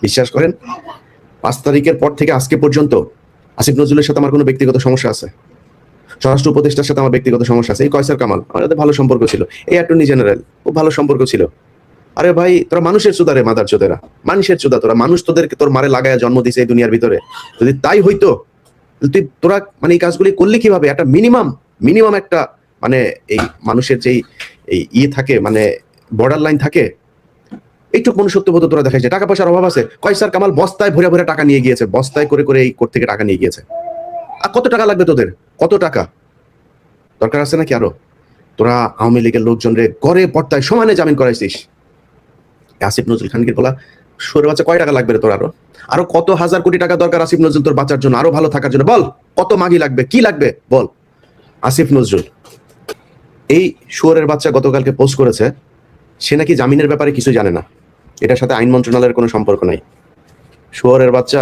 বিশ্বাস করেন 5 তারিখের পর থেকে আজকে পর্যন্ত আসিফ নজরুলের সাথে আমার কোনো ব্যক্তিগত সমস্যা আছে, স্বরাষ্ট্র উপদেষ্টার সাথে আমার ব্যক্তিগত সমস্যা আছে, এই কয়সার কামাল আমার সাথে ভালো সম্পর্ক ছিল, এই অ্যাটর্নি জেনারেল খুব ভালো সম্পর্ক ছিল। আরে ভাই তোরা মানুষের চোদা রে, মাদার চোদেরা, মানুষের চোদা তোরা, মানুষ তোদেরকে তোর মারে লাগায় জন্ম দিছে এই দুনিয়ার ভিতরে। যদি তাই হইতো তুই তোরা মানে এই কাজগুলি করলি কিভাবে? একটা মিনিমাম একটা মানে এই মানুষের যেই এই থাকে মানে বর্ডার লাইন থাকে, এইটুক মনুষ্যত্ব বোধ তোরা দেখাইছে। টাকা পয়সার অভাব আছে, কয়সার কামাল বস্তায় ভরে ভরে টাকা নিয়ে গিয়েছে, বস্তায় করে করে এই কোর্ট থেকে টাকা নিয়ে গিয়েছে। আর কত টাকা লাগবে তোদের? কত টাকা দরকার আছে নাকি আরো? তোরা আওয়ামী লীগের লোকজন রে গড়ে পর্দায় সমানে জামিন করাইছিস। আসিফ নজরুল খানকে বলা সরে বাচ্চা কয় টাকা লাগবে রে তোর? আরো কত হাজার কোটি টাকা দরকার আসিফ নজরুল তোর বাঁচার জন্য, আরো ভালো থাকার জন্য। বল কত মাগি লাগবে, কি লাগবে বল। আসিফ নজরুল এই শুয়োরের বাচ্চা গতকালকে পোস্ট করেছে সে নাকি জামিনের ব্যাপারে কিছু জানে না, এটার সাথে আইন মন্ত্রণালয়ের কোনো সম্পর্ক নাই। শুয়োরের বাচ্চা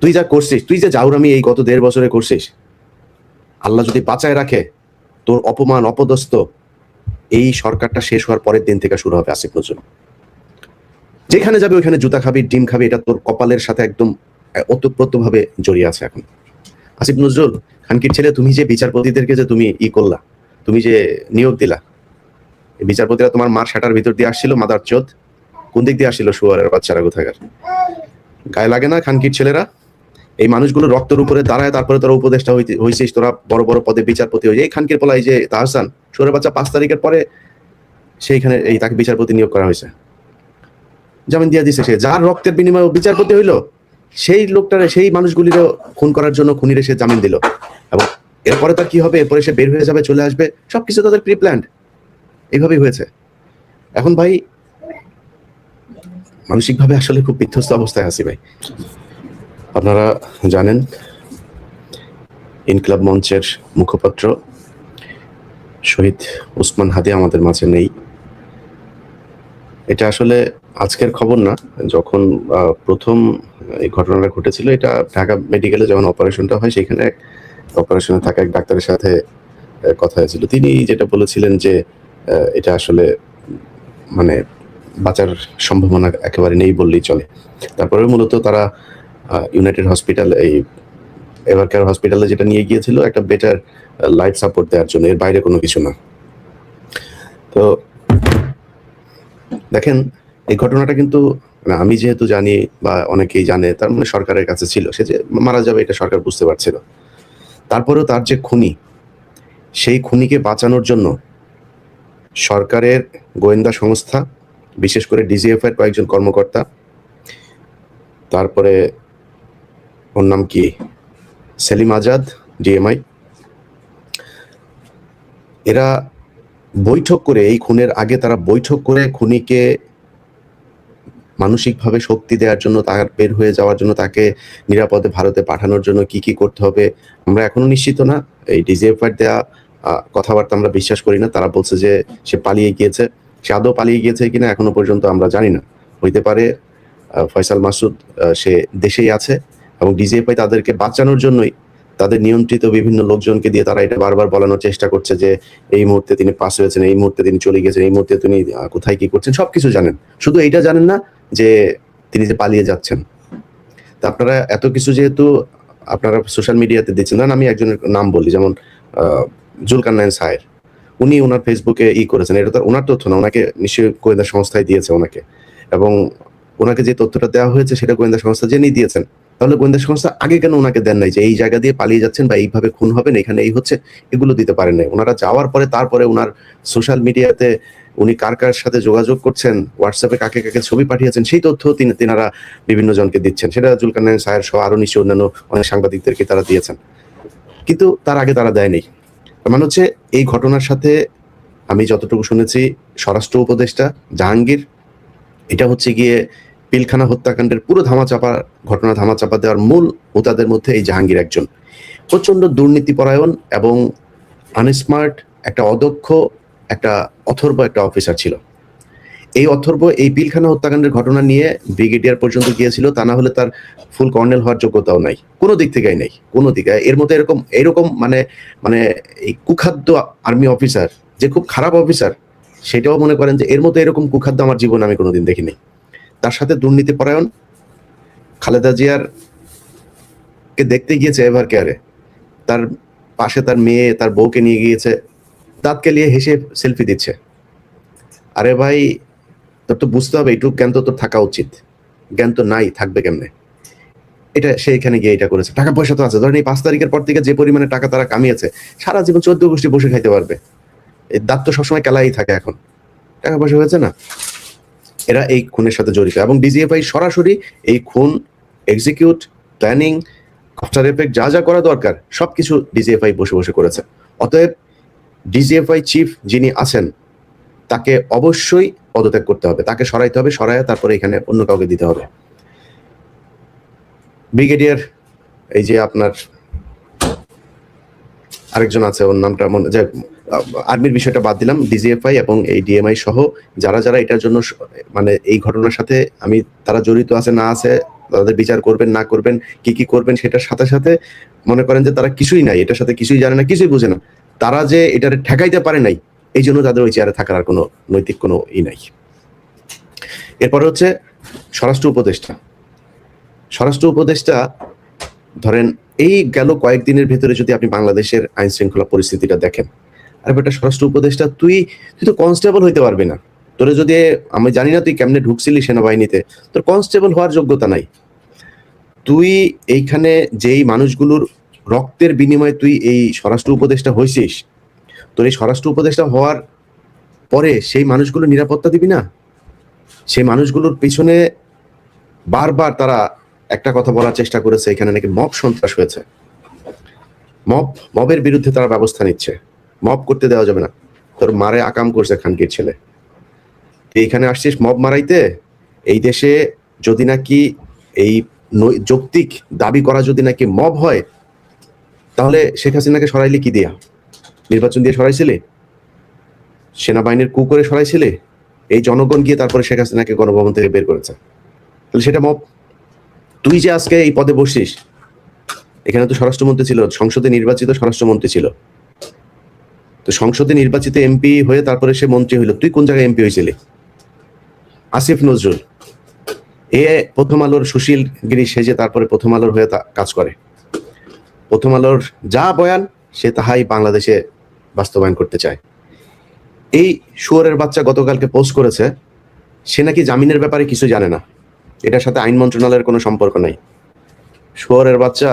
তুই যা করছিস, তুই যে জাউরামি এই গত 1.5 বছরে করছিস, আল্লাহ যদি বাঁচায় রাখে তোর অপমান অপদস্থ এই সরকারটা শেষ হওয়ার পরের দিন থেকে শুরু হবে। আসিফ নজরুল যেখানে যাবে ওইখানে জুতা খাবি, ডিম খাবি, এটা তোর কপালের সাথে একদম ওতপ্রোতভাবে জড়িয়ে আছে এখন। আসিফ নজরুল খানকির ছেলে, তুমি যে বিচারপতিদেরকে যে তুমি করলা, তুমি যে নিয়োগ দিলা, বিচারপতিরা তোমার মার শাটার ভিতর দিয়ে আসছিল, মাদার চোদ কোন দিক দিয়ে আসছিল? শুয়ারের বাচ্চারা কোথাকার, গায়ে লাগে না খানকির ছেলেরা? এই মানুষগুলো রক্তের উপরে দাঁড়ায় তারপরে তোরা উপদেষ্টা হয়েছিস, তোরা বড় বড় পদে বিচারপতি হয়ে। এই খানকির পোলা এই যে তাহসান শুয়ারের বাচ্চা 5 তারিখের পরে সেইখানে এই তাকে বিচারপতি নিয়োগ করা হয়েছে, জামিন দিয়ে দিছে। সে যার রক্তের বিনিময়ে বিচারপতি হইলো, সেই লোকটারে সেই মানুষগুলিরও খুন করার জন্য খুনিরে সে জামিন দিল। এবং এরপরে তার কি হবে? এরপরে সে বের হয়ে যাবে, চলে আসবে, সবকিছু তাদের প্রি প্ল্যান্ড, এইভাবেই হয়েছে। এখন ভাই মানসিকভাবে আসলে খুব বিধ্বস্ত অবস্থায় আছি ভাই। আপনারা জানেন ইনকিলাব মঞ্চের মুখপাত্র শহীদ ওসমান হাদি আমাদের মাঝে নেই। এটা আসলে আজকের খবর না, যখন প্রথম এই ঘটনাটা ঘটেছিল, এটা ঢাকা মেডিকেলে যখন অপারেশনটা হয়, সেখানে অপারেশনে থাকা এক ডাক্তারের সাথে কথা হয়েছিল। তিনি যেটা বলেছিলেন যে এটা আসলে মানে বাঁচার সম্ভাবনা একেবারে নেই বললেই চলে। তারপরে মূলত তারা ইউনাইটেড হসপিটাল, এই এভারকেয়ার হসপিটালে যেটা নিয়ে গিয়েছিল একটা বেটার লাইফ সাপোর্ট দেওয়ার জন্য, এর বাইরে কোনো কিছু না। তো দেখেন এই ঘটনাটা কিন্তু আমি যেহেতু জানি বা অনেকেই জানে, তার মানে সরকারের কাছে ছিল, সে যে মারা যাবে এটা সরকার বুঝতে পারছিল। তারপরেও তার যে খুনি, সেই খুনিকে বাঁচানোর জন্য সরকারের গোয়েন্দা সংস্থা, বিশেষ করে ডিজিএফআই এর কয়েকজন কর্মকর্তা, তারপরে ওর নাম কি সেলিম আজাদ ডিএমআই, এরা বৈঠক করে, এই খুনের আগে তারা বৈঠক করে খুনিকে মানসিকভাবে শক্তি দেওয়ার জন্য, তার বের হয়ে যাওয়ার জন্য, তাকে নিরাপদে ভারতে পাঠানোর জন্য কি কি করতে হবে আমরা এখনো নিশ্চিত না। এই ডিজিএফআই দেওয়া কথাবার্তা আমরা বিশ্বাস করি না। তারা বলছে যে সে পালিয়ে গিয়েছে, সে আদৌ পালিয়ে গিয়েছে কিনা এখনো পর্যন্ত আমরা জানি না। হইতে পারে ফয়সাল মাসুদ সে দেশেই আছে এবং ডিজিএফআই তাদেরকে বাঁচানোর জন্যই তাদের নিয়ন্ত্রিত বিভিন্ন লোকজনকে দিয়ে তারা এটা বারবার বলানোর চেষ্টা করছে যে এই মুহূর্তে তিনি পাস হয়েছেন, এই মুহূর্তে তিনি চলে গেছেন, এই মুহূর্তে তিনি কোথায় কি করছেন, সবকিছু জানেন, শুধু এইটা জানেন না যে তিনি যে পালিয়ে যাচ্ছেন। তা আপনারা এত কিছু যেহেতু আপনারা সোশ্যাল মিডিয়াতে দিচ্ছেন, না আমি একজনের নাম বলি, যেমন জুলকারনাইন সাহের, উনি ওনার ফেসবুকে করেছেন, এটা তো ওনার তথ্য না, ওনাকে নিশ্চয়ই গোয়েন্দা সংস্থায় দিয়েছে ওনাকে, এবং ওনাকে যে তথ্যটা দেওয়া হয়েছে সেটা গোয়েন্দা সংস্থা জেনেই দিয়েছেন। তাহলে গোয়েন্দা সংস্থা আগে কেন ওনাকে দেন নাই যে এই জায়গা দিয়ে পালিয়ে যাচ্ছেন বা এইভাবে খুন হবেন, এখানে এই হচ্ছে, এগুলো দিতে পারেন নাই। ওনারা যাওয়ার পরে তারপরে ওনার সোশ্যাল মিডিয়াতে উনি কার কার সাথে যোগাযোগ করছেন, হোয়াটসঅ্যাপে কাকে কাকে ছবি পাঠিয়েছেন, সেই তথ্য তিনারা বিভিন্ন জনকে দিচ্ছেন। সেটা জুলকারনাইন সাহের সহ আরো নিশ্চয়ই অন্যান্য অনেক সাংবাদিকদেরকে তারা দিয়েছেন, কিন্তু তার আগে তারা দেয়নি। মানে হচ্ছে এই ঘটনার সাথে আমি যতটুকু শুনেছি স্বরাষ্ট্র উপদেষ্টা জাহাঙ্গীর, এটা হচ্ছে গিয়ে পিলখানা হত্যাকাণ্ডের পুরো ঘটনা ধামাচাপা দেওয়ার মূল হোতাদের মধ্যে এই জাহাঙ্গীর একজন। প্রচন্ড দুর্নীতিপরায়ণ এবং আনস্মার্ট, একটা অদক্ষ, একটা অথর্ব একটা অফিসার ছিল। এই অথর্ব এই পিলখানা হত্যাকাণ্ডের ঘটনা নিয়ে ব্রিগেডিয়ার পর্যন্ত গিয়েছিল, তা না হলে তার ফুল কর্নেল হওয়ার যোগ্যতাও নাই, কোনো দিক থেকেই নেই, কোনো দিকে। এর মধ্যে এরকম মানে মানে এই কুখাদ্য আর্মি অফিসার, যে খুব খারাপ অফিসার, সেটাও মনে করেন যে এর মধ্যে এরকম কুখাদ্য আমার জীবনে আমি কোনোদিন দেখিনি। তার সাথে দুর্নীতিপরায়ণ খালেদা জিয়ার কে দেখতে গিয়েছে এভার কেয়ারে, তার পাশে তার মেয়ে তার বউকে নিয়ে গিয়েছে, দাঁত কেলিয়ে হেসে সেলফি দিচ্ছে। আরে ভাই, তোর তো বুঝতে হবে এইটুকু জ্ঞান তো তোর থাকা উচিত, জ্ঞান তো নাই, থাকবে কেমনে? এটা সে এখানে গিয়ে এটা করেছে। টাকা পয়সা তো আছে, ধরেন এই 5 তারিখের পর থেকে যে পরিমাণে টাকা তারা কামিয়েছে, সারা জীবন 14 গোষ্ঠী বসে খাইতে পারবে। এই দাঁত তো সবসময় কেলাই থাকে। এখন টাকা পয়সা হয়েছে না, এরা এই খুনের সাথে জড়িত। এবং ডিজিএফআই সরাসরি এই খুন এক্সিকিউট, প্ল্যানিং, আফটার এফেক্ট যা যা করা দরকার সবকিছু ডিজিএফআই বসে বসে করেছে। অতএব ডিজিএফআই চিফ যিনি আছেন তাকে অবশ্যই পদত্যাগ করতে হবে, তাকে সরাইতে হবে, সরাইয়া তারপরে এখানে অন্য কাউকে দিতে হবে। ব্রিগেডিয়ার এই যে আপনার আরেকজন আছে, ওর নামটা মনে, যে আর্মির বিষয়টা বাদ দিলাম, ডিজিএফআই এবং এই ডিএমআই সহ যারা যারা এটার জন্য মানে এই ঘটনার সাথে তারা জড়িত আছে না আছে, তাদের বিচার করবেন না করবেন, কি কি করবেন, সেটার সাথে সাথে মনে করেন যে তারা কিছুই নাই, এটার সাথে কিছুই জানে না, কিছুই বুঝে না, তারা যে এটার ঠেকাইতে পারে নাই, এই জন্য তাদের ওই চেয়ারে থাকার আর কোনো নৈতিক কোনো নাই। এরপরে হচ্ছে স্বরাষ্ট্র উপদেষ্টা। স্বরাষ্ট্র উপদেষ্টা ধরেন এই গেল কয়েকদিনের ভেতরে যদি আপনি বাংলাদেশের আইন শৃঙ্খলা পরিস্থিতিটা দেখেন, আর বেটা স্বরাষ্ট্র উপদেষ্টা তুই তো কনস্টেবল হইতে পারবি না। তোরে যদি, আমি জানি না তুই কেমনে ঢুকছিলি সেনাবাহিনীতে, তোর কনস্টেবল হওয়ার যোগ্যতা নাই। তুই এইখানে যেই মানুষগুলোর রক্তের বিনিময়ে তুই এই স্বরাষ্ট্র উপদেষ্টা হয়েছিস, তোর এই স্বরাষ্ট্র উপদেষ্টা হওয়ার পরে সেই মানুষগুলো নিরাপত্তা দিবি না? সেই মানুষগুলোর পিছনে বারবার তারা একটা কথা বলার চেষ্টা করেছে, এখানে নাকি মব সন্ত্রাস হয়েছে, মবের বিরুদ্ধে তারা ব্যবস্থা নিচ্ছে, মব করতে দেওয়া যাবে না। তোর মারে আকাম করছে খানকির ছেলে, এইখানে আসছিস মব মারাইতে। এই দেশে যদি নাকি এই যৌক্তিক দাবি করা যদি নাকি মব হয়, তাহলে শেখ হাসিনাকে সরাইলি কি দিয়া? নির্বাচন দিয়ে সরাইছিলে? সেনাবাহিনীর কু করে সরাইছিলে? এই জনগণ গিয়ে তারপরে শেখ হাসিনাকে গণভবন থেকে বের করেছে, তাহলে সেটা মব। তুই যে আজকে এই পদে বসছিস, এখানে তো স্বরাষ্ট্রমন্ত্রী ছিল, সংসদে নির্বাচিত স্বরাষ্ট্রমন্ত্রী ছিল, তো সংসদে নির্বাচিত এমপি হয়ে তারপরে সে মন্ত্রী হইল। তুই কোন জায়গায় এমপি হয়েছিলি? আসিফ নজরুল এ প্রথম আলোর সুশীল গিরি সেজে তারপরে প্রথম আলোর হয়ে কাজ করে, প্রথম আলোর যা বয়ান সে তাহাই বাংলাদেশে বাস্তবায়ন করতে চায়। এই শুয়োরের বাচ্চা গতকালকে পোস্ট করেছে সে নাকি জামিনের ব্যাপারে কিছু জানে না, এটার সাথে আইন মন্ত্রণালয়ের কোনো সম্পর্ক নাই। শুয়োরের বাচ্চা,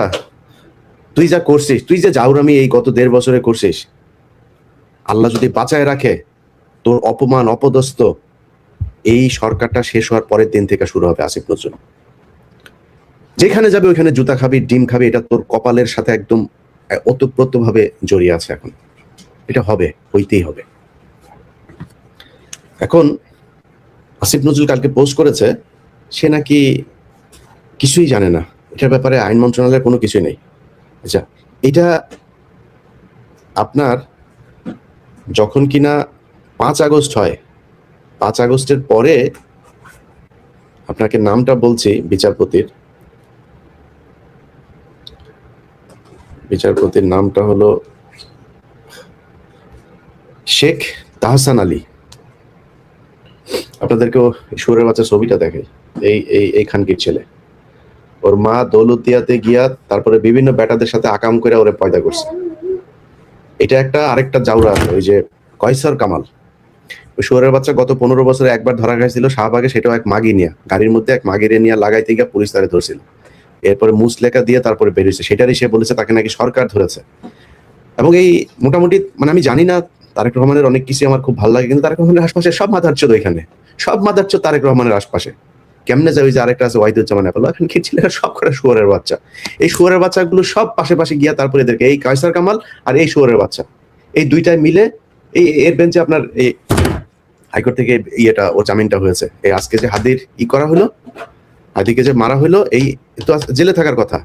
তুই যা করছিস, তুই যে জাউরামি এই গত 1.5 বছরে করছিস, আল্লাহ যদি বাঁচায় রাখে, তোর অপমান অপদস্থ এই সরকারটা শেষ হওয়ার পরের দিন থেকে শুরু হবে। আসিফ নজরুল যেখানে যাবে ওইখানে জুতা খাবি, ডিম খাবি, এটা তোর কপালের সাথে একদম ওতপ্রোতভাবে জড়িয়ে আছে। এখন এটা হবে, হইতেই হবে। এখন আসিফ নজরুল কালকে পোস্ট করেছে সে নাকি কিছুই জানে না, এটার ব্যাপারে আইন মন্ত্রণালয়ের কোনো কিছুই নেই। আচ্ছা, এটা আপনার যখন কিনা 5 আগস্ট হয়, 5 আগস্টের পরে আপনাকে নামটা বলছি, বিচারপতির নামটা হলো শেখ তাহসান আলী। আপনাদেরকেও সুরের বাচ্চা ছবিটা দেখে, এই খানকির ছেলে, ওর মা দৌলতদিয়াতে গিয়া তারপরে বিভিন্ন বেটাদের সাথে আকাম করে ওরে পয়দা করছে। এটা একটা আরেকটা জাউরা, ওই যে কয়সার কামাল, ওই শুয়োরের বাচ্চা গত 15 বছরে একবার ধরা গেছিল শাহবাগে, সেটাও এক মাগি নিয়ে, গাড়ির মধ্যে এক মাগিরে নিয়ে লাগাইতে গিয়ে পুলিশ তারে ধরছিল, এরপরে মুসলেখা দিয়ে তারপরে বেরিয়েছে, সেটারই সে বলেছে তাকে নাকি সরকার ধরেছে। এবং এই মোটামুটি মানে আমি জানি না, তারেক রহমানের অনেক কিছু আমার খুব ভালো লাগে, কিন্তু তারেক রহমানের আশপাশে সব মাদারচোদ, এখানে সব মাদারচোদ তারেক রহমানের আশপাশে। কেমনে যায়? ওই যে আরেকটা আছে ওয়াহিদুজ্জামান অ্যাপল, এখন কি ছেলেরা সব করে শুয়োরের বাচ্চা। এই শুয়োরের বাচ্চাগুলো সব পাশে পাশে গিয়া তারপরে এদেরকে, এই কায়সার কামাল আর এই শুয়োরের বাচ্চা, এই দুইটাই মিলে এর বেঞ্চে আপনার এই হাইকোর্ট থেকে ইয়েটা ও জামিনটা হয়েছে। এই আজকে যে হাদির করা হলো, হাদিকে যে মারা হলো, এই তো জেলে থাকার কথা।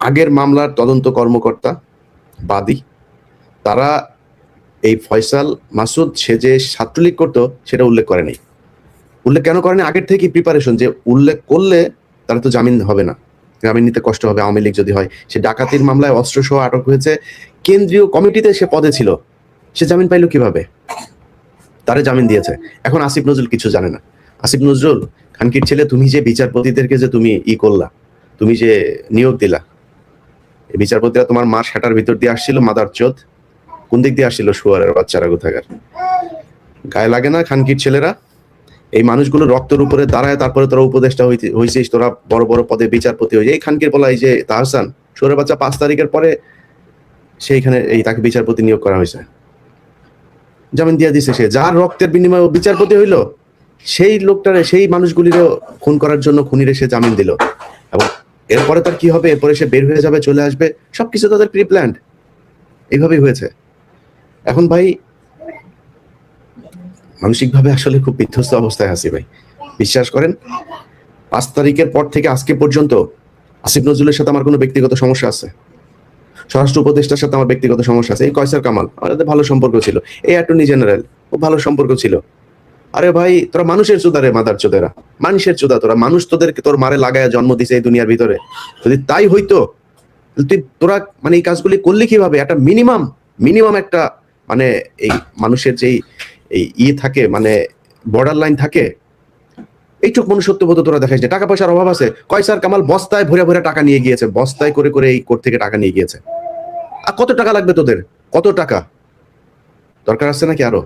আগের মামলার তদন্ত কর্মকর্তা বাদী, তারা এই ফয়সাল মাসুদ সে যে ছাত্রলীগ করতো সেটা উল্লেখ করে নাই। উল্লেখ কেন করেনি? আগের থেকে প্রিপারেশন, যে উল্লেখ করলে তারা তো জামিন হবে না, জামিন নিতে কষ্ট হবে। আওয়ামী লীগ যদি হয়, সে ডাকাতির মামলায় অস্ত্র সহ আটক হয়েছে, কেন্দ্রীয় কমিটিতে সে পদে ছিল, সে জামিন পাইলো কিভাবে? তারে জামিন দিয়েছে। এখন আসিফ নজরুল কিছু জানে না। আসিফ নজরুল খানকির ছেলে, তুমি যে বিচারপতিদেরকে যে তুমি করলা, তুমি যে নিয়োগ দিলা, এই বিচারপতিরা তোমার মার শাটার ভিতর দিয়ে আসছিল, মাদার চোদ কোন দিক দিয়ে আসছিল? শুয়ারের বাচ্চারা কোথাকার। গায়ে লাগে না খানকির ছেলেরা? এই মানুষগুলো রক্তের উপরে দাঁড়ায়, তারপরে তোরা উপদেষ্টা হয়েছিস, তোরা বড় বড় পদে বিচারপতি হয়ে। এই খানকির বলা, এই যে তাহসান, শুয়ারের বাচ্চা 5 তারিখের পরে সেইখানে তাকে বিচারপতি নিয়োগ করা হয়েছে, জামিন দিয়ে দিছে। সে যার রক্তের বিনিময়ে বিচারপতি হইলো, সেই লোকটারে, সেই মানুষগুলিরও খুন করার জন্য খুনিরে সে জামিন দিল। এবং এরপরে তার কি হবে? এরপরে সে বের হয়ে যাবে, চলে আসবে, সবকিছু তাদের প্রি প্ল্যান্ড। এইভাবেই হয়েছে। এখন ভাই মানসিকভাবে আসলে খুব বিধ্বস্ত অবস্থায় আছি ভাই। বিশ্বাস করেন, 5 তারিখের পর থেকে আজকে পর্যন্ত আসিফ নজরুলের সাথে আমার কোনো ব্যক্তিগত সমস্যা আছে, স্বরাষ্ট্র উপদেষ্টার সাথে আমার ব্যক্তিগত সমস্যা আছে, এই কয়সার কামাল আমাদের ভালো সম্পর্ক ছিল, এই অ্যাটর্নি জেনারেল ও ভালো সম্পর্ক ছিল। আরে ভাই, তোরা মানুষের চোদা রে, মাদার চোদেরা, মানুষের চোদা তোরা। মানুষ তোদেরকে তোর মারে লাগায় জন্ম দিছে এই দুনিয়ার ভিতরে। যদি তাই হইতো, তোরা মানে এই কাজগুলি করলে কিভাবে? একটা মিনিমাম একটা মানে এই মানুষের যেই এই থাকে, মানে বর্ডার লাইন থাকে, এইটুক মনুষ্যত্ব বোধ তোরা দেখাইছে। টাকা পয়সার অভাব আছে, কয়সার কামাল বস্তায় ভরে ভরে টাকা নিয়ে গিয়েছে, বস্তায় করে করে এই কোর্ট থেকে টাকা নিয়ে গিয়েছে। আর কত টাকা লাগবে তোদের? কত টাকা দরকার আছে নাকি আরো?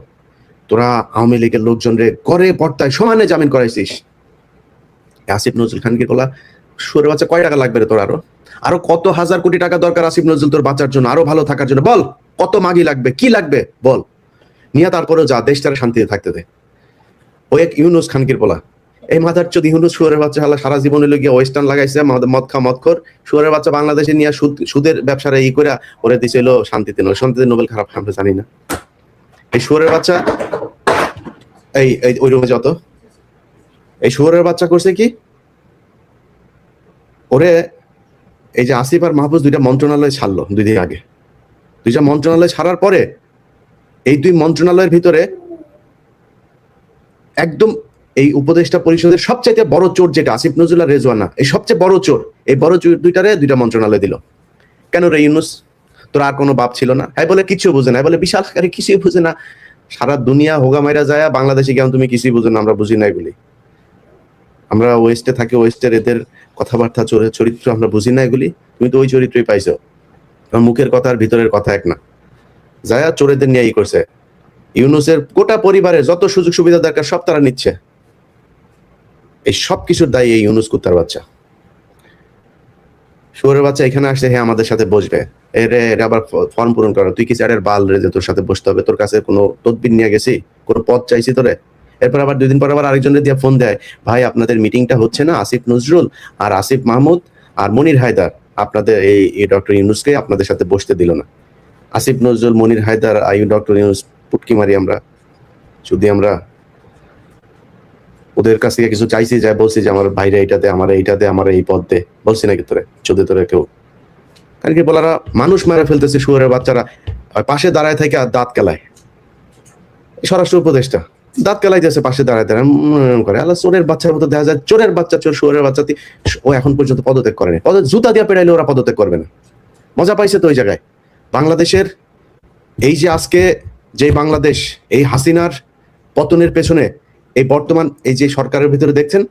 তোরা আওয়ামী লীগের লোকজন রে করে পর্দায় সমানে জামিন করাইছিস। আসিফ নজরুল খানকে বলা, সুরে বাচ্চা, কয় টাকা লাগবে রে তোর? আরো কত হাজার কোটি টাকা দরকার আসিফ নজরুল তোর বাঁচার জন্য, আরো ভালো থাকার জন্য। বল, কত মাগি লাগবে, কি লাগবে বল, নিয়ে তারপরেও যা, দেশটারে শান্তিতে থাকতে দে। ওই এক ইউনুস খানকির বলা, এই মাথার চোদ ইউনুস শুয়ারের বাচ্চা হালা সারা জীবন হইলো গিয়ে ওয়েস্টার্ন লাগাইছে, মদ খোর শুয়ারের বাচ্চা বাংলাদেশে নিয়ে সুদের ব্যবসারে করে ওরে দিছিল শান্তিতে। শান্তিতে নোবেল খারাপ, আমরা জানি না। এই শুয়ারের বাচ্চা এই ওই রুমে যত এই শুয়ারের বাচ্চা করছে কি, ওরে এই যে আসিফ আর মাহফুজ দুইটা মন্ত্রণালয় ছাড়লো 2 দিন আগে। দুইটা মন্ত্রণালয় ছাড়ার পরে এই 2 মন্ত্রণালয়ের ভিতরে একদম এই উপদেষ্টা পরিষদের সবচাইতে বড় চোর যেটা আসিফ নজরুল আর রেজওয়ানা, এই সবচেয়ে বড় চোর, এই বড় চোর দুইটারে 2টা মন্ত্রণালয় দিল। কেন রে ইউনুস, তোর আর কোনো বাপ ছিল না? হ্যাঁ বলে কিছু বুঝে না, বলে বিশাল আকারে কিছুই বুঝে না, সারা দুনিয়া হোগা মাইরা যায়, বাংলাদেশে কেমন তুমি কিছুই বুঝো না? আমরা বুঝি না এগুলি, আমরা ওয়েস্টে থাকি, ওয়েস্টের এদের কথাবার্তা চরিত্র আমরা বুঝি না এগুলি। তুমি তো ওই চরিত্রই পাইছো, মুখের কথা আর ভিতরের কথা এক না। যায়া চোরেদের নিয়ে করছে। ইউনুসের গোটা পরিবারের যত সুযোগ সুবিধা দরকার সব তারা নিচ্ছে। এই সব কিছুর দায়ী এই ইউনুস কুত্তার বাচ্চা, শুয়োরের বাচ্চা এখানে আসছে, হ্যাঁ আমাদের সাথে বসবে, এরে আবার ফর্ম পূরণ করা। তুই কি চারের বাল রে যে তোর সাথে বসতে হবে? তোর কাছে কোনো তদবির নিয়ে গেছি, কোনো পদ চাইছি তোরে? এরপর আবার 2 দিন পর আবার আরেকজনের দিয়ে ফোন দেয়, ভাই আপনাদের মিটিংটা হচ্ছে না, আসিফ নজরুল আর আসিফ মাহমুদ আর মনির হায়দার আপনাদের এই ডক্টর ইউনুসকে আপনাদের সাথে বসতে দিল না। আসিফ নজরুল, মনির হায়দার, ডক্টর ইউনুস পুটকি মারি আমরা, যদি আমরা ওদের কাছ থেকে কিছু চাইছি, যাই বলছি যে আমার ভাইরা এইটা দে, আমার এইটা দে, আমার এই পদ দে, বলছি নাকি তোরে? চোদে তোরে কেউ? কারণ কি বলারা মানুষ মেরে ফেলতেছে, শুয়োরের বাচ্চারা পাশে দাঁড়ায় থেকে দাঁত কেলায়। স্বরাষ্ট্র উপদেষ্টা দাঁত কেলাইতেছে পাশে দাঁড়ায় দাঁড়ায় করে, আল্লাহ চোরের বাচ্চার মতো দেখা যায়। চোরের বাচ্চা, চোর শুয়োরের বাচ্চা, ও এখন পর্যন্ত পদত্যাগ করেনি। জুতা দিয়ে পেড়াইলে ওরা পদত্যাগ করবে না। মজা পাইছে তো ওই জায়গায়। বাংলাদেশের এই যে আজকে যে বাংলাদেশ, এই হাসিনার পতনের পেছনে এই বর্তমান এই যে সরকারের ভিতরে দেখছেন,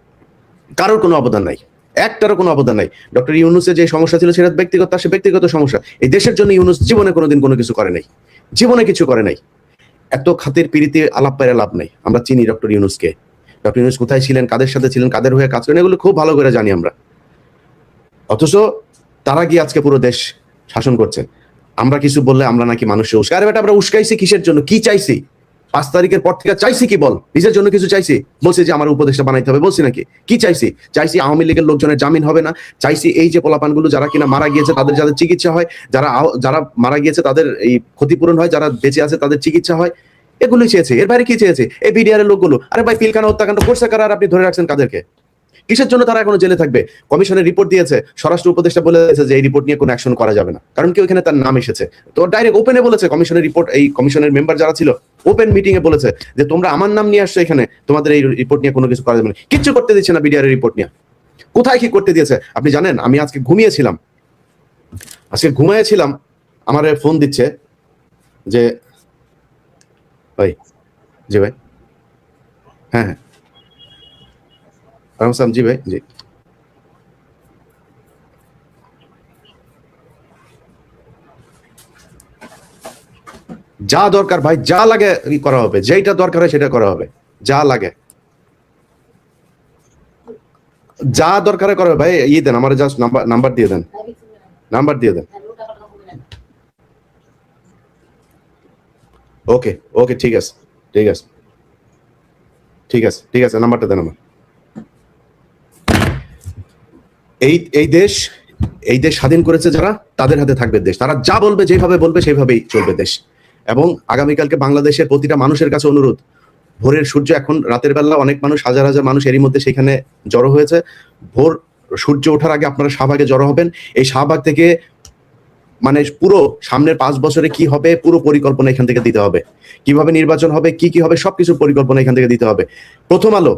কারোর কোনো অবদান নাই, একটারও কোনো অবদান নাই। ডক্টর ইউনুসের যে সমস্যা ছিল সেটা ব্যক্তিগত, সে ব্যক্তিগত সমস্যা। এই দেশের জন্য ইউনুস জীবনে কোনোদিন কোনো কিছু করে নাই, জীবনে কিছু করে নাই। এত খাতির পিরিতি আলাপ পাইরা লাভ নাই। আমরা চিনি ডক্টর ইউনুসকে, ডক্টর ইউনুস কোথায় ছিলেন, কাদের সাথে ছিলেন, কাদের হয়ে কাজ করেন, এগুলো খুব ভালো করে জানি আমরা। অথচ তারা গিয়ে আজকে পুরো দেশ শাসন করছে। আমরা কিছু বললে আমরা নাকি মানুষের উস্কাই। আরে বেটা, আমরা উস্কাইছি কিসের জন্য? কি চাইছি? 5 তারিখের পর থেকে চাইছি কি বল? নিজের জন্য কিছু চাইছি? বলছি যে আমার উপদেষ্টা বানাইতে হবে, বলছি নাকি? কি চাইছি? চাইছি আওয়ামী লীগের লোকজনের জামিন হবে না, চাইছি এই যে পোলাপানগুলো যারা কিনা মারা গিয়েছে তাদের যাদের চিকিৎসা হয়, যারা মারা গিয়েছে তাদের এই ক্ষতিপূরণ হয়, যারা বেঁচে আছে তাদের চিকিৎসা হয়, এগুলোই চেয়েছে। এর বাইরে কি চেয়েছে? এই বিডিআর এর লোকগুলো, আরে ভাই পিলখানা হত্যাকাণ্ড করছে কারা? আর আপনি ধরে রাখছেন কাদেরকে? কিসের জন্য তারা এখনো জেলে থাকবে? কমিশনের রিপোর্ট দিয়েছে, স্বরাষ্ট্র উপদেষ্টা বলেছে যে এই রিপোর্ট নিয়ে কোনো অ্যাকশন করা যাবে না, কারণ কি ওখানে তার নাম এসেছে। তো ডাইরেক্ট ওপেনে বলেছে, কমিশনের রিপোর্ট, এই কমিশনের মেম্বার যারা ছিল ওপেন মিটিং এ বলেছে যে তোমরা আমার নাম নিয়ে আসছো এখানে, তোমাদের এই রিপোর্ট নিয়ে কোনো কিছু করা যাবে না। কিচ্ছু করতে দিচ্ছে না বিডিআর এর রিপোর্ট নিয়ে। কোথায় কি করতে দিয়েছে আপনি জানেন? আমি আজকে ঘুমিয়েছিলাম, আমার ফোন দিচ্ছে যে ভাই, জি ভাই, হ্যাঁ হ্যাঁ রামসাম জি ভাই, জি। যা দরকার ভাই, যা লাগে করা হবে, যেটা দরকার হয় সেটা করা হবে, যা লাগে যা দরকার করা হবে ভাই। দেন আমার, জাস্ট নাম্বার দিয়ে দেন, নাম্বার দিয়ে দেন। ওকে ওকে, ঠিক আছে ঠিক আছে ঠিক আছে ঠিক আছে, নাম্বারটা দেন আমার। এই দেশ, এই দেশ স্বাধীন করেছে যারা, তাদের হাতে থাকবে দেশ। তারা যা বলবে, যেভাবে বলবে সেইভাবেই চলবে দেশ। এবং আগামীকালকে বাংলাদেশের প্রতিটা মানুষের কাছে অনুরোধ, ভোরের সূর্য এখন রাতের বেলা অনেক মানুষ, হাজার হাজার মানুষ এরই মধ্যে সেখানে জড়ো হয়েছে। ভোর সূর্য ওঠার আগে আপনারা শাহবাগে জড়ো হবেন। এই শাহবাগ থেকে মানে পুরো সামনের 5 বছরে কি হবে পুরো পরিকল্পনা এখান থেকে দিতে হবে। কিভাবে নির্বাচন হবে, কি কি হবে, সবকিছু পরিকল্পনা এখান থেকে দিতে হবে। প্রথম আলো,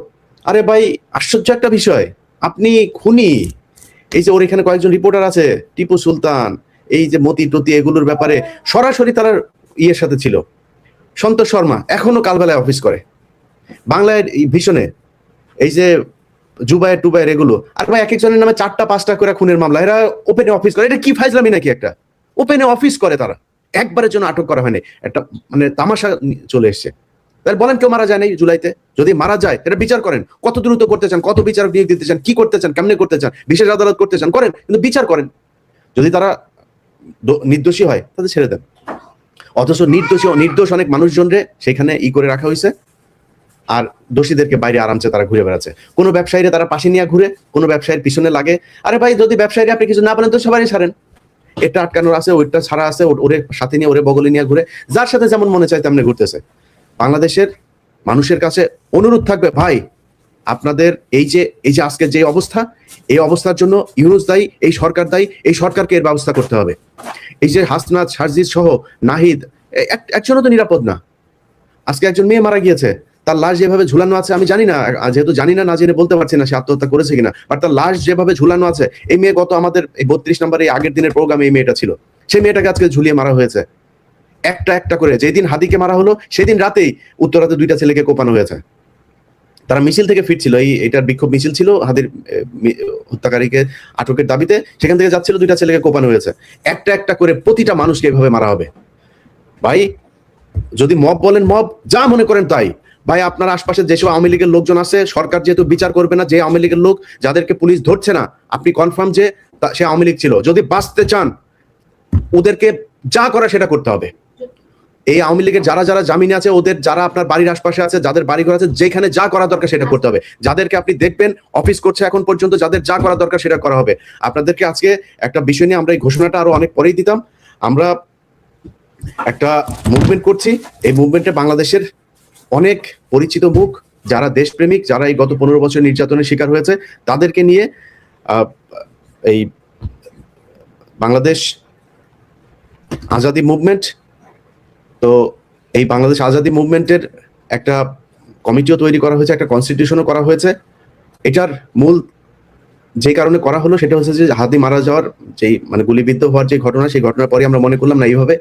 আরে ভাই আশ্চর্য একটা বিষয়, আপনি খুনি, এই যে ওর এখানে কয়েকজন রিপোর্টার আছে, টিপু সুলতান, এই যে মতি টতি, এগুলোর ব্যাপারে সরাসরি তারা ইয়ের সাথে ছিল। সন্তোষ শর্মা এখনো কালবেলায় অফিস করে বাংলায় ভীষণে, এই যে জুবায়ের টুবায়ের এগুলো। আর ভাই এক একজনের নামে 4টা 5টা করে খুনের মামলা, এরা ওপেনে অফিস করে। এটা কি ফাইজলামি নাকি একটা, ওপেনে অফিস করে তারা, একবারের জন্য আটক করা হয়নি, একটা মানে তামাশা চলে এসছে। তাহলে বলেন কেউ মারা যায় নাই জুলাইতে? যদি মারা যায় এটা বিচার করেন, কত দ্রুত করতে চান, কত বিচারক নিয়োগ দিতে চান, কি করতে চান, কেমনে করতে চান, বিশেষ আদালত করতে চান, করেন, কিন্তু বিচার করেন। যদি তারা নির্দোষী হয় তাদের ছেড়ে দেন। অথচ নির্দোষ অনেক মানুষজনরে সেখানে করে রাখা হয়েছে, আর দোষীদেরকে বাইরে আরামসে তারা ঘুরে বেড়াচ্ছে। কোনো ব্যবসায়ীরা তারা পাশে নিয়ে ঘুরে, কোনো ব্যবসায়ীর পিছনে লাগে। আরে ভাই যদি ব্যবসায়ীরা আপনি কিছু না বলেন তো সবারই ছাড়েন, এটা আটকানোর আছে, ওইটা ছাড়া আছে, ওরে সাথে নিয়ে ওরে বগলে নিয়ে ঘুরে, যার সাথে যেমন মনে চায় তেমনি ঘুরতেছে। বাংলাদেশের মানুষের কাছে অনুরোধ থাকবে, ভাই আপনাদের এই যে আজকের যে অবস্থা, এই অবস্থার জন্য ইউনূস দায়ী, এই সরকার দায়ী, এই সরকারকে এর ব্যবস্থা করতে হবে। এই যে হাসনাত, সারজিৎ সহ নাহিদ, একজনও তো নিরাপদ না। আজকে একজন মেয়ে মারা গিয়েছে, তার লাশ যেভাবে ঝুলানো আছে, আমি জানি না, যেহেতু জানি না, না জেনে বলতে পারছি না সে আত্মহত্যা করেছে কিনা, বাট তার লাশ যেভাবে ঝুলানো আছে, এই মেয়ে গত আমাদের এই 32 নম্বর এই আগের দিনের প্রোগ্রামে এই মেয়েটা ছিল, সেই মেয়েটাকে আজকে ঝুলিয়ে মারা হয়েছে একটা একটা করে। যেদিন হাদিকে মারা হলো সেদিন রাতেই উত্তরাতে 2টা ছেলেকে কোপানো হয়েছে। তারা মিছিল থেকে ফিরছিল, এটার বিক্ষোভ মিছিল ছিল হাদির হত্যাকারীকে আটকের দাবিতে, সেখান থেকে যাচ্ছিল, 2টা ছেলেকে কোপানো হয়েছে। একটা একটা করে প্রতিটা মানুষকে এভাবে মারা হবে। ভাই যদি মব বলেন, মব যা মনে করেন তাই। ভাই আপনার আশপাশে যেসব আওয়ামী লীগের লোকজন আছে, সরকার যেহেতু বিচার করবে না, যে আওয়ামী লীগের লোক যাদেরকে পুলিশ ধরছে না, আপনি কনফার্ম যে সে আওয়ামী লীগ ছিল, যদি বাঁচতে চান ওদেরকে যা করা সেটা করতে হবে। এই আওয়ামী লীগের যারা যারা জামিনে আছে, ওদের যারা আপনার বাড়ির আশপাশে আছে, যাদের বাড়িঘর আছে, যেখানে যা করা দরকার সেটা করতে হবে। যাদেরকে আপনি দেখবেন অফিস করছে এখন পর্যন্ত, যাদের যা করা দরকার সেটা করা হবে। আপনাদেরকে আজকে একটা বিষয় নিয়ে আমরা এই ঘোষণাটা আরো অনেক পরেই দিতাম। আমরা একটা মুভমেন্ট করছি, এই মুভমেন্টে বাংলাদেশের অনেক পরিচিত মুখ, যারা দেশপ্রেমিক, যারা এই গত 15 বছর নির্যাতনের শিকার হয়েছে, তাদেরকে নিয়ে এই বাংলাদেশ আজাদি মুভমেন্ট, তো এই বাংলাদেশ আজাদি মুভমেন্টের একটা কমিটিও তৈরি করা হয়েছে, একটা কনস্টিটিউশনও করা হয়েছে। এটার মূল যে কারণে করা হলো সেটা হচ্ছে যে হাদি মারা যাওয়ার যেই মানে গুলিবিদ্ধ হওয়ার যে ঘটনা, সেই ঘটনার পরে আমরা মনে করলাম না এইভাবে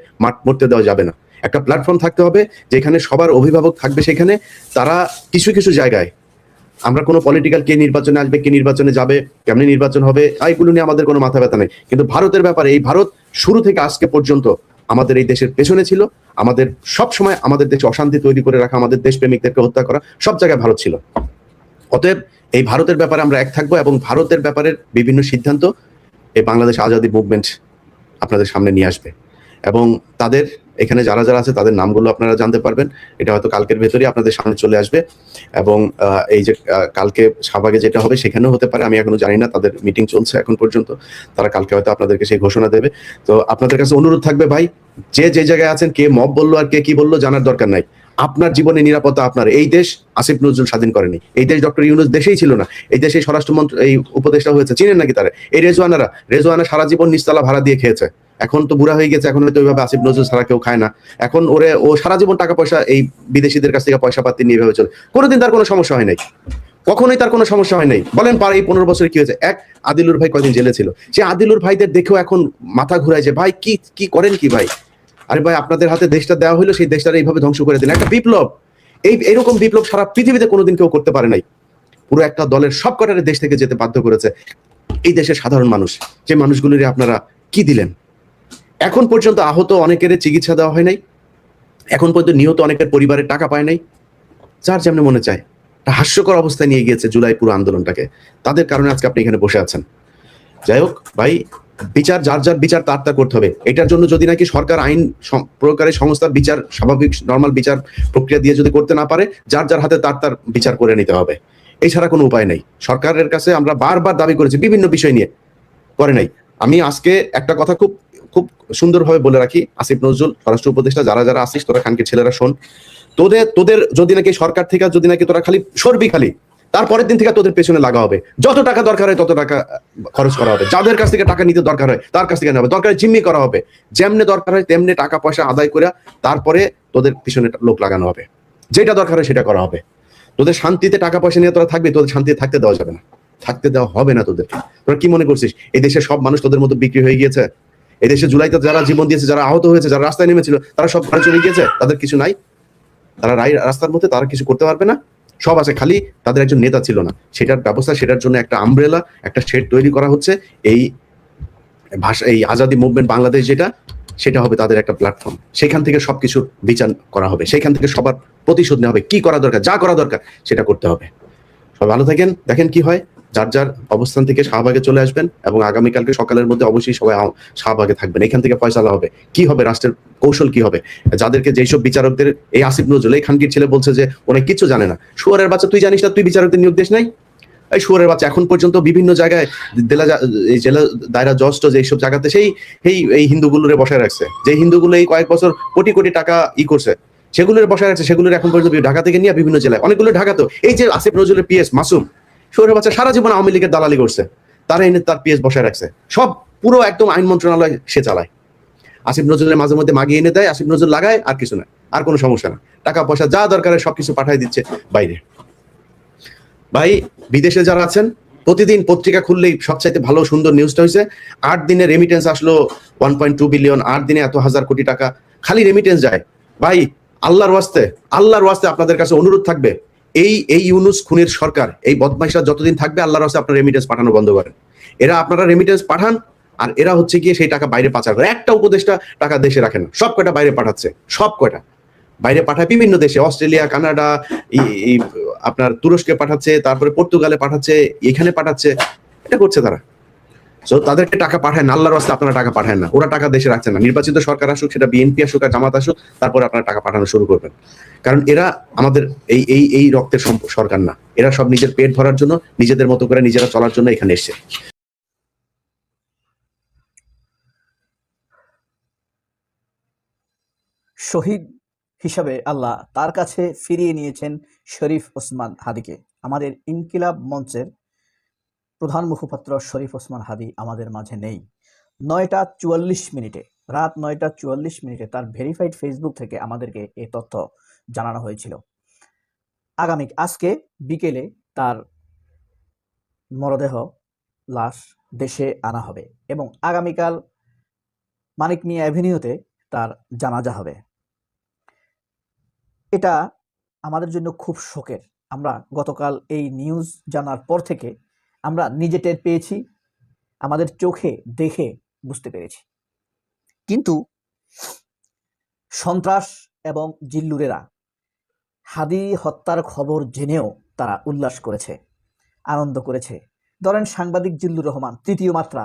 মরতে দেওয়া যাবে না, একটা প্ল্যাটফর্ম থাকতে হবে যেখানে সবার অভিভাবক থাকবে। সেখানে তারা কিছু কিছু জায়গায়, আমরা কোনো পলিটিক্যাল কে নির্বাচনে আসবে, কে নির্বাচনে যাবে, কেমনি নির্বাচন হবে, এইগুলো নিয়ে আমাদের কোনো মাথা ব্যথা নেই। কিন্তু ভারতের ব্যাপারে, এই ভারত শুরু থেকে আজকে পর্যন্ত আমাদের এই দেশের পেছনে ছিল, আমাদের সব সময় আমাদের দেশে অশান্তি তৈরি করে রাখা, আমাদের দেশপ্রেমিকদেরকে হত্যা করা, সব জায়গায় ভারত ছিল। অতএব এই ভারতের ব্যাপারে আমরা এক থাকবো, এবং ভারতের ব্যাপারে বিভিন্ন সিদ্ধান্ত এই বাংলাদেশ আজাদি মুভমেন্ট আপনাদের সামনে নিয়ে আসবে। এবং তাদের এখানে যারা যারা আছে তাদের নামগুলো আপনারা জানতে পারবেন, এটা হয়তো কালকের ভেতরেই আপনাদের সামনে চলে আসবে। এবং এই যে কালকে শাহবাগে যেটা হবে সেখানেও হতে পারে, আমি এখনো জানি না, তাদের মিটিং চলছে এখন পর্যন্ত, তারা কালকে হয়তো আপনাদেরকে সেই ঘোষণা দেবে। তো আপনাদের কাছে অনুরোধ থাকবে, ভাই যে যে জায়গায় আছেন, কে মব বললো আর কে কি বললো জানার দরকার নাই। আপনার জীবনে নিরাপত্তা আপনার। এই দেশ আসিফ নজরুল স্বাধীন করেনি, এই দেশ ডক্টর ইউনূস দেশেই ছিল না, এই দেশে স্বরাষ্ট্রমন্ত্রী এই উপদেষ্টা হয়েছে, চিনেন নাকি তারা? এই রেজওয়ানা সারা জীবন নিচতলা ভাড়া দিয়ে খেয়েছে, এখন তো বুড়া হয়ে গেছে, এখন হয়তো ওইভাবে আসিফ নজরুল ছাড়া কেউ খায় না। এখন ও সারা জীবন টাকা পয়সা এই বিদেশিদের কাছ থেকে পয়সা পাতি নিয়ে এভাবে চলে, কোনোদিন তার কোনো সমস্যা হয় নাই, কখনোই তার কোনো সমস্যা হয় নাই। বলেন পার এই 15 বছরে কি হয়েছে? এক আদিলুর ভাই কয়দিন জেলে ছিল, সে আদিলুর ভাইদের দেখেও এখন মাথা ঘুরায় যে ভাই কি করেন কি ভাই? আরে ভাই আপনাদের হাতে দেশটা দেওয়া হলো, সেই দেশটা এইভাবে ধ্বংস করে দিন, একটা বিপ্লব। এইরকম বিপ্লব সারা পৃথিবীতে কোনোদিন কেউ করতে পারে নাই। পুরো একটা দলের সব কটারে দেশ থেকে যেতে বাধ্য করেছে এই দেশের সাধারণ মানুষ। যে মানুষগুলির আপনারা কি দিলেন? এখন পর্যন্ত আহত অনেকের চিকিৎসা দেওয়া হয় নাই, এখন পর্যন্ত নিহত অনেকের পরিবারের টাকা পায় নাই। যার যেমন মনে চায় হাস্যকর অবস্থায় নিয়ে গিয়েছে জুলাই পুরো আন্দোলনটাকে। তাদের কারণে আজকে আপনি এখানে বসে আছেন। যাই হোক ভাই, বিচার যার যার বিচার তার তার করতে হবে। এটার জন্য যদি নাকি সরকার আইন প্রকারী সংস্থার বিচার স্বাভাবিক নর্মাল বিচার প্রক্রিয়া দিয়ে যদি করতে না পারে, যার যার হাতে তার তার বিচার করে নিতে হবে। এছাড়া কোনো উপায় নেই। সরকারের কাছে আমরা বারবার দাবি করেছি বিভিন্ন বিষয় নিয়ে, করে নাই। আমি আজকে একটা কথা খুব খুব সুন্দরভাবে বলে রাখি, আসিফ নজরুল স্বরাষ্ট্র উপদেষ্টা, যারা যারা আসিস তোরা খানকে ছেলেরা শোন, তোদের যদি নাকি সরকার থেকে যদি নাকি তোরা খালি সরবি, খালি তারপরের দিন থেকে তোদের পেছনে লাগা হবে। যত টাকা দরকার হয় তত টাকা খরচ করা হবে, যাদের কাছ থেকে টাকা নিতে দরকার হয় তার কাছ থেকে নেওয়া হবে, দরকার জিম্মি করা হবে, যেমনে দরকার হয় তেমনি টাকা পয়সা আদায় করে তারপরে তোদের পিছনে লোক লাগানো হবে, যেটা দরকার হয় সেটা করা হবে। তোদের শান্তিতে টাকা পয়সা নিয়ে তোরা থাকবি, তোদের শান্তিতে থাকতে দেওয়া যাবে না, থাকতে দেওয়া হবে না তোদেরকে। তোরা কি মনে করছিস এই দেশের সব মানুষ তোদের মতো বিক্রি হয়ে গিয়েছে? এই দেশে জুলাইতে যারা জীবন দিয়েছে, যারা আহত হয়েছে, যারা রাস্তায় নেমেছিল, তারা সব ঘরে চলে গিয়েছে, তাদের কিছু নাই, তারা রাস্তার মধ্যে তারা কিছু করতে পারবে না, সব আছে। খালি তাদের একজন নেতা ছিল না, সেটার ব্যবস্থা, সেটার জন্য একটা আমব্রেলা, একটা শেড তৈরি করা হচ্ছে। এই ভাষা, এই আজাদি মুভমেন্ট বাংলাদেশ যেটা, সেটা হবে তাদের একটা প্ল্যাটফর্ম। সেখান থেকে সবকিছু বিচার করা হবে, সেখান থেকে সবার প্রতিশোধ নেওয়া হবে, কি করা দরকার, যা করা দরকার সেটা করতে হবে। সবাই ভালো থাকেন, দেখেন কি হয়। যার যার অবস্থান থেকে শাহবাগে চলে আসবেন এবং আগামীকালকে সকালের মধ্যে অবশ্যই সবাই শাহবাগে থাকবেন। এখান থেকে ফয়সালা হবে, কি হবে, রাষ্ট্রের কৌশল কি হবে। যাদেরকে যেসব বিচারকদের এই আসিফ নজরুল, এই খানকির ছেলে বলছে যে অনেক কিছু জানে না, শুয়ারের বাচ্চা, তুই জানিস না তুই বিচারকদের নিয়োগ দিস নাই? এই শুয়ারের বাচ্চা, এখন পর্যন্ত বিভিন্ন জায়গায় জেলা দায়রা জজ টজ এইসব জায়গাতে সেই এই হিন্দুগুলোরে বসায় রাখছে, যে হিন্দুগুলো এই কয়েক বছর কোটি কোটি টাকা করছে, সেগুলোর বসায় রাখছে, সেগুলোর এখন পর্যন্ত ঢাকা থেকে নিয়ে বিভিন্ন জেলায়, অনেকগুলো ঢাকা। তো এই যে আসিফ নজরুলের পিএস মাসুম, শুয়ারের বাচ্চা সারা জীবন আওয়ামী লীগের দালালি করছে, তারা এনে তার পিএস বসায় রাখছে, সব পুরো একদম আইন মন্ত্রণালয় সে চালায়। আসিফ নজরুলের মাঝে মধ্যে মাগিয়ে এনে দেয়, আসিফ নজরুল লাগায়, আর কিছু না, আর কোনো সমস্যা না, টাকা পয়সা যা দরকার সবকিছু পাঠাই দিচ্ছে বাইরে। ভাই বিদেশে যারা আছেন, প্রতিদিন পত্রিকা খুললেই সবচাইতে ভালো সুন্দর নিউজটা হয়েছে 8 দিনে রেমিটেন্স আসলো 1.2 বিলিয়ন, 8 দিনে এত হাজার কোটি টাকা খালি রেমিটেন্স যায়। ভাই আল্লাহর ওয়াস্তে আপনাদের কাছে অনুরোধ থাকবে, এই ইউনুস খুনের সরকার, এই বদমাইশরা যতদিন থাকবে, আল্লাহর ওয়াস্তে আপনারা রেমিটেন্স পাঠানো বন্ধ করেন। আপনারা রেমিটেন্স পাঠান, আর এরা হচ্ছে গিয়ে সেই টাকা বাইরে পাচার করে। একটা উপদেষ্টা টাকা দেশে রাখেন, সব কয়টা বাইরে পাঠাচ্ছে, সব কয়টা বাইরে পাঠায় বিভিন্ন দেশে, অস্ট্রেলিয়া, কানাডা, আপনার তুরস্কে পাঠাচ্ছে, তারপরে পর্তুগালে পাঠাচ্ছে, এখানে পাঠাচ্ছে, এটা করছে তারা। তো তাদেরকে টাকা পাঠায় না, আল্লাহর রাস্তায় আপনারা টাকা পাঠায় না, ওরা টাকা দেশে রাখছে না। নির্বাচিত সরকার আসুক, সেটা বিএনপি আসুক আর জামাত আসুক, তারপরে আপনারা টাকা পাঠানো শুরু করবেন। কারণ এরা আমাদের এই রক্তের সরকার না, এরা সব নিজের পেট ভরার জন্য, নিজেদের মতো করে নিজেরা চলার জন্য এখানে এসছে। শহীদ হিসাবে আল্লাহ তার কাছে ফিরিয়ে নিয়েছেন শরীফ ওসমান হাদিকে। আমাদের ইনকিলাব মঞ্চের প্রধান মুখপাত্র শরীফ ওসমান হাদি আমাদের মাঝে নেই। 9টা 44 মিনিটে, রাত 9টা 44 মিনিটে তার ভেরিফাইড ফেসবুক থেকে আমাদেরকে এই তথ্য জানানো হয়েছিল। আজকে বিকেলে তার মরদেহ, লাশ দেশে আনা হবে এবং আগামীকাল মানিক মিয়া অ্যাভিনিউতে তার জানাজা হবে। এটা আমাদের জন্য খুব শোকের। আমরা গতকাল এই নিউজ জানার পর থেকে আমরা নিজে টের পেয়েছি, আমাদের চোখে দেখে বুঝতে পেরেছি। কিন্তু সন্ত্রাস এবং জিল্লুরেরা হাদি হত্যার খবর জেনেও তারা উল্লাস করেছে, আনন্দ করেছে। ধরেন সাংবাদিক জিল্লুর রহমান, তৃতীয় মাত্রা,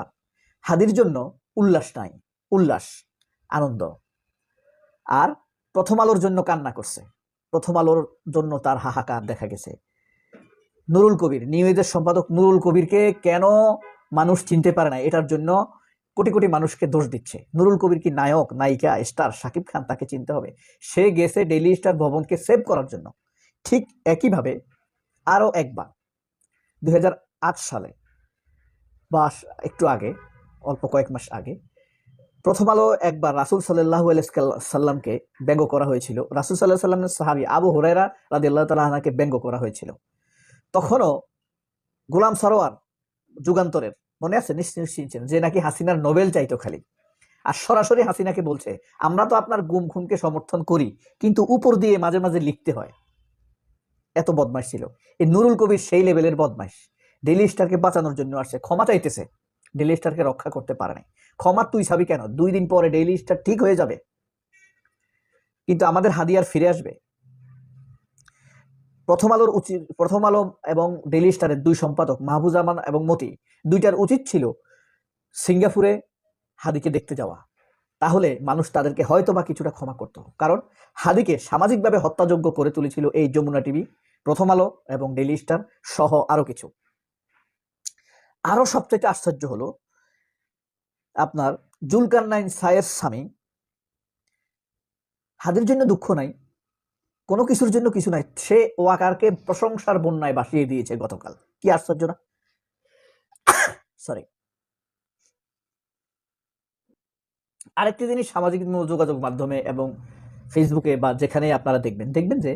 হাদির জন্য উল্লাস নাই, উল্লাস, আনন্দ। আর প্রথম আলোর জন্য কান্না করছে, প্রথম আলোর জন্য তার হাহাকার দেখা গেছে। নুরুল কবির, নিউজের সম্পাদক নুরুল কবিরকে কেন মানুষ চিনতে পারে না, এটার জন্য কোটি কোটি মানুষকে দোষ দিচ্ছে। নুরুল কবির কি নায়ক, নায়িকা, স্টার? শাকিব খান, তাকে চিনতে হবে। সে গেছে ডেইলি স্টার ভবনকে সেভ করার জন্য। ঠিক একইভাবে আরও একবার 2008 সালে বা একটু আগে, অল্প কয়েক মাস আগে, প্রথম আলো একবার রাসূল সাল্লাল্লাহু আলাইহি সাল্লামকে ব্যঙ্গ করা হয়েছিল। রাসূল সাল্লাল্লাহু আলাইহি সাল্লামের সাহাবী আবু হুরায়রা রাদিয়াল্লাহু তাআলা আনহুকে ব্যঙ্গ করা হয়েছিল। তখনও গোলাম সরোয়ার, যুগান্তরের, মনে আছে নিশ্চয়ই, যে নাকি হাসিনার নোবেল চাইতো খালি, আর সরাসরি হাসিনাকে বলছে আমরা তো আপনার গুম খুনকে সমর্থন করি, কিন্তু উপর দিয়ে মাঝে মাঝে লিখতে হয়। এত বদমাইশ ছিল। এই নুরুল কবির সেই লেভেলের বদমাইশ, ডেইলি স্টারকে বাঁচানোর জন্য আসছে, ক্ষমা চাইতেছে, ডেইলি স্টারকে রক্ষা করতে পারে নাই। ক্ষমা তুই চাবি কেন? 2 দিন পরে ডেইলি স্টার ঠিক হয়ে যাবে, কিন্তু আমাদের হাদি আর ফিরে আসবে? প্রথম আলো এবং ডেইলি স্টারের 2 সম্পাদক মাহবুজামান এবং মতি, দুইটার উচিত ছিল সিঙ্গাপুরে হাদিকে দেখতে যাওয়া, তাহলে মানুষ তাদেরকে হয়তো বা কিছুটা ক্ষমা করত। কারণ হাদিকে সামাজিকভাবে হত্যাযোগ্য করে তুলেছিল এই যমুনা টিভি, প্রথম আলো এবং ডেইলি স্টার সহ আরো কিছু। আরো সবচেয়ে আশ্চর্য হলো আপনার জুলকারনাইন সায়ের স্বামী, হাদির জন্য দুঃখ নাই, কোনো কিছুর জন্য কিছু নাই, সে ওয়াকারকে প্রশংসার বন্যায় ভাসিয়ে দিয়েছে গতকাল। কি আশ্চর্য না? সরি। আরেকটি জিনিস সামাজিক যোগাযোগ মাধ্যমে এবং ফেসবুকে বা যেখানে আপনারা দেখবেন যে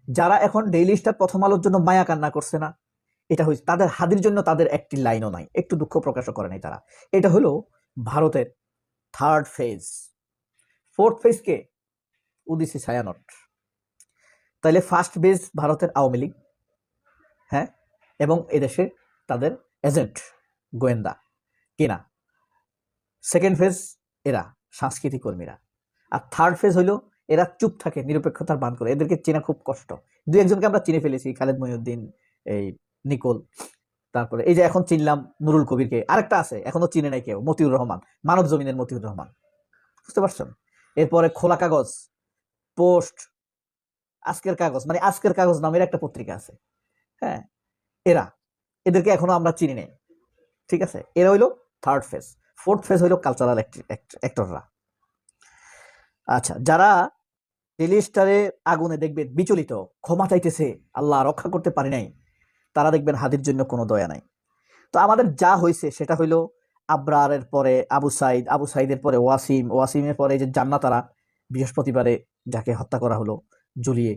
যারা এখন ডেইলি স্টার প্রথম আলোর জন্য মায়া কান্না করছে না, এটা হয়েছে তাদের হাদির জন্য তাদের একটি লাইনও নাই, একটু দুঃখ প্রকাশও করে নাই তারা। এটা হলো ভারতের 3rd ফেজ। 4th ফেজ কে? উদিসি ছায়ানট। তাহলে ফার্স্ট বেজ ভারতের আওয়ামী লীগ, হ্যাঁ, এবং এদেশে তাদের এজেন্ট গোয়েন্দা কেনা। 2nd ফেজ এরা সাংস্কৃতিক কর্মীরা, আর 3rd ফেজ হইলো এরা চুপ থাকে, নিরপেক্ষতার বান করে। এদেরকে চেনা খুব কষ্ট। 2-1জনকে আমরা চিনে ফেলেছি, খালেদ মহিউদ্দিন, এই নিকোল, তারপরে এই যে এখন চিনলাম নুরুল কবিরকে, আরেকটা আছে এখনো চিনে নাই কেউ, মতিউর রহমান, মানব জমিনের মতিউর রহমান, বুঝতে পারছেন? এরপরে খোলা কাগজ, পোস্ট, আজকের কাগজ, মানে আজকের কাগজ নামের একটা পত্রিকা আছে, হ্যাঁ, এদেরকে এখনো আমরা চিনি নাই, ঠিক আছে? এরা হইলো 3rd ফেজ। 4th ফেজ হইলো কালচারাল অ্যাক্টররা। আচ্ছা, যারা ডেইলি স্টারে আগুনে দেখবেন বিচলিত, ক্ষমা চাইতেছে, আল্লাহ রক্ষা করতে পারি নাই, তারা দেখবেন হাদির জন্য কোনো দয়া নাই। তো আমাদের যা হয়েছে সেটা হইলো আবরারের পরে আবু সাইদ, আবু সাইদের পরে ওয়াসিম, ওয়াসিমের পরে যে জান্নাতারা বৃহস্পতিবারে যাকে হত্যা করা হলো ঝুলিয়ে,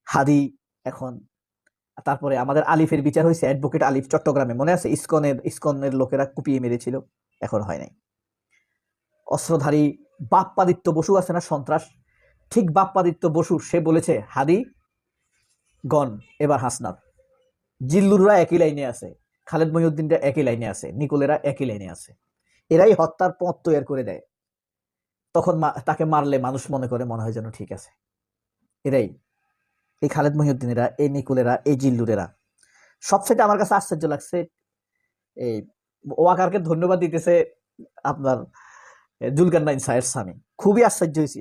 হাদি এখন, তারপরে আমাদের আলিফের বিচার হয়েছে, অ্যাডভোকেট আলিফ চট্টগ্রামে, মনে আছে? ইসকনের লোকেরা কুপিয়ে মেরেছিল, এখন হয় নাই। অস্ত্রধারী বাপ্পাদিত্য বসু আছে না, সন্ত্রাস, ঠিক বাপ্পাদিত্য বসু, সে বলেছে হাদি গন, এবার হাসনাত। জিল্লুররা একই লাইনে আছে, খালেদ মহিউদ্দিনরা একই লাইনে আছে, নিকোলেরা একই লাইনে আছে। এরাই হত্যার পথ তৈরি করে দেয়, তখন তাকে মারলে মানুষ মনে হয় যেন ঠিক আছে। এরাই, এই খালেদ মহিউদ্দিনেরা, এই নিকোলেরা, এই জিল্লুরেরা। সবচেয়ে আমার কাছে আশ্চর্য লাগছে, এই ওয়াকারকে ধন্যবাদ দিতেছে আপনার জুলকারনাইন সায়ের স্বামী, খুবই আশ্চর্য হয়েছি।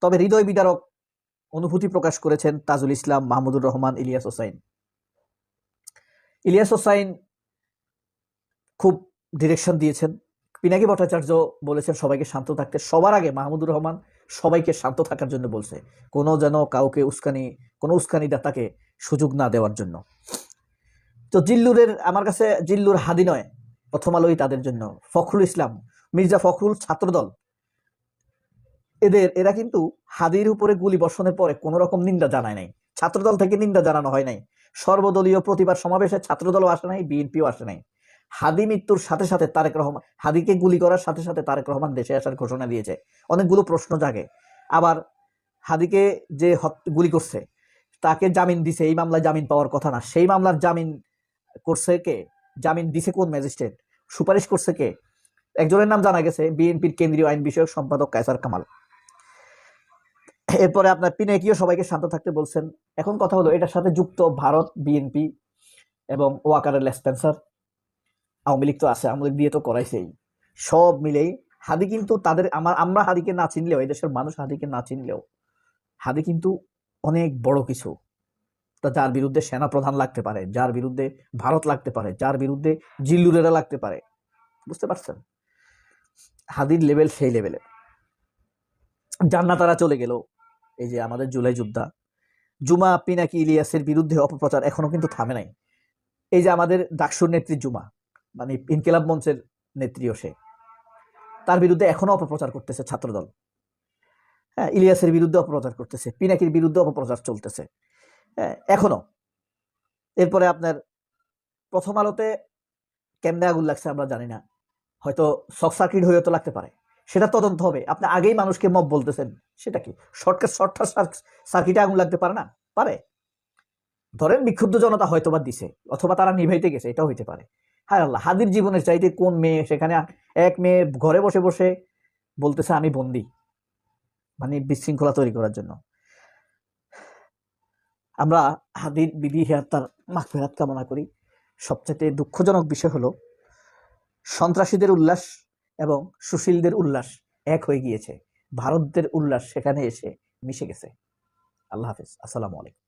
তবে হৃদয় বিদারক অনুভূতি প্রকাশ করেছেন তাজুল ইসলাম, মাহমুদুর রহমান, ইলিয়াস হোসাইন। ইলিয়াস হোসাইন খুব ডিরেকশন দিয়েছেন। পিনাকি ভট্টাচার্য বলেছেন সবাইকে শান্ত থাকতে। সবার আগে মাহমুদুর রহমান সবাইকে শান্ত থাকার জন্য বলছে, কোনো যেন কাউকে কোনো উস্কানিদাতাকে সুযোগ না দেওয়ার জন্য। তো জিল্লুরের, আমার কাছে জিল্লুর হাদি নয়, প্রথম আলোই তাদের জন্য। ফখরুল ইসলাম, মির্জা ফখরুল, ছাত্রদল, এরা কিন্তু হাদির উপরে গুলি বর্ষণের পরে কোন রকম নিন্দা জানায় নাই। ছাত্রদল থেকে নিন্দা জানানো হয় নাই। সর্বদলীয় প্রতিবাদ সমাবেশে ছাত্রদলও আসে নাই, বিএনপিও আসে নাই। হাদি মৃত্যুর সাথে সাথে তারেক রহমান, হাদিকে গুলি করার সাথে সাথে তারেক রহমান দেশে আসার ঘোষণা দিয়েছে। অনেকগুলো প্রশ্ন জাগে। আবার হাদিকে যে গুলি করছে তাকে জামিন দিছে, এই মামলায় জামিন পাওয়ার কথা না, সেই মামলার জামিন করছে কে? জামিন দিছে কোন ম্যাজিস্ট্রেট? সুপারিশ করছে কে? একজনের নাম জানা গেছে, বিএনপির কেন্দ্রীয় আইন বিষয়ক সম্পাদক কায়সার কামাল। এরপরে আপনার পিনাকিও সবাইকে শান্ত থাকতে বলছেন। এখন কথা হলো, এটার সাথে যুক্ত ভারত, বিএনপি এবং ওয়াকারের লেসপেন্সার, আওয়ামী লীগ তো আছে, আওয়ামী লীগ দিয়ে তো করাইছেই। সব মিলেই হাদি কিন্তু তাদের, আমরা হাদিকে না চিনলেও, এই দেশের মানুষ হাদিকে না চিনলেও, হাদি কিন্তু অনেক বড় কিছু। তা যার বিরুদ্ধে সেনা প্রধান লাগতে পারে, যার বিরুদ্ধে ভারত লাগতে পারে, যার বিরুদ্ধে জিল্লুরেরা লাগতে পারে, বুঝতে পারছেন? হাদির লেভেল সেই লেভেলে। জান্নাতারা চলে গেল, এই যে আমাদের জুলাই যোদ্ধা জুমা, পিনাকি, ইলিয়াসের বিরুদ্ধে অপপ্রচার এখনো কিন্তু থামে নাই। এই যে আমাদের ডাকসুর নেত্রী জুমা, মানে ইনকিলাব মঞ্চের নেত্রীও সে, তার বিরুদ্ধে এখনো অপপ্রচার করতেছে ছাত্রদল। হ্যাঁ, ইলিয়াসের বিরুদ্ধে অপপ্রচার করতেছে, পিনাকির বিরুদ্ধে অপপ্রচার চলতেছে, হ্যাঁ, এখনো। এরপরে আপনার প্রথম আলোতে কেমনে আগুন লাগছে আমরা জানি না, হয়তো শর্ট সার্কিট হয়ে তো লাগতে পারে, সেটা তদন্ত হবে। আপনি আগেই মানুষকে মব বলতেছেন, সেটা কি শর্ট সার্কিটে আগুন লাগতে পারে না? পারে। ধরেন বিক্ষুব্ধ জনতা হয়তোবা দিছে, অথবা তারা নিভাইতে গেছে, এটাও হইতে পারে। হায় আল্লাহ, হাদির জীবনের চাইতে কোন মেয়ে সেখানে, এক মেয়ে ঘরে বসে বসে বলতেছে আমি বন্দি, মানে বিশৃঙ্খলা তৈরি করার জন্য। আমরা হাদির বিবি তার মাগফিরাত কামনা করি। সবচেয়ে দুঃখজনক বিষয় হলো সন্ত্রাসীদের উল্লাস এবং সুশীলদের উল্লাস এক হয়ে গিয়েছে, ভারতদের উল্লাস সেখানে এসে মিশে গেছে। আল্লাহ হাফিজ, আসসালামু আলাইকুম।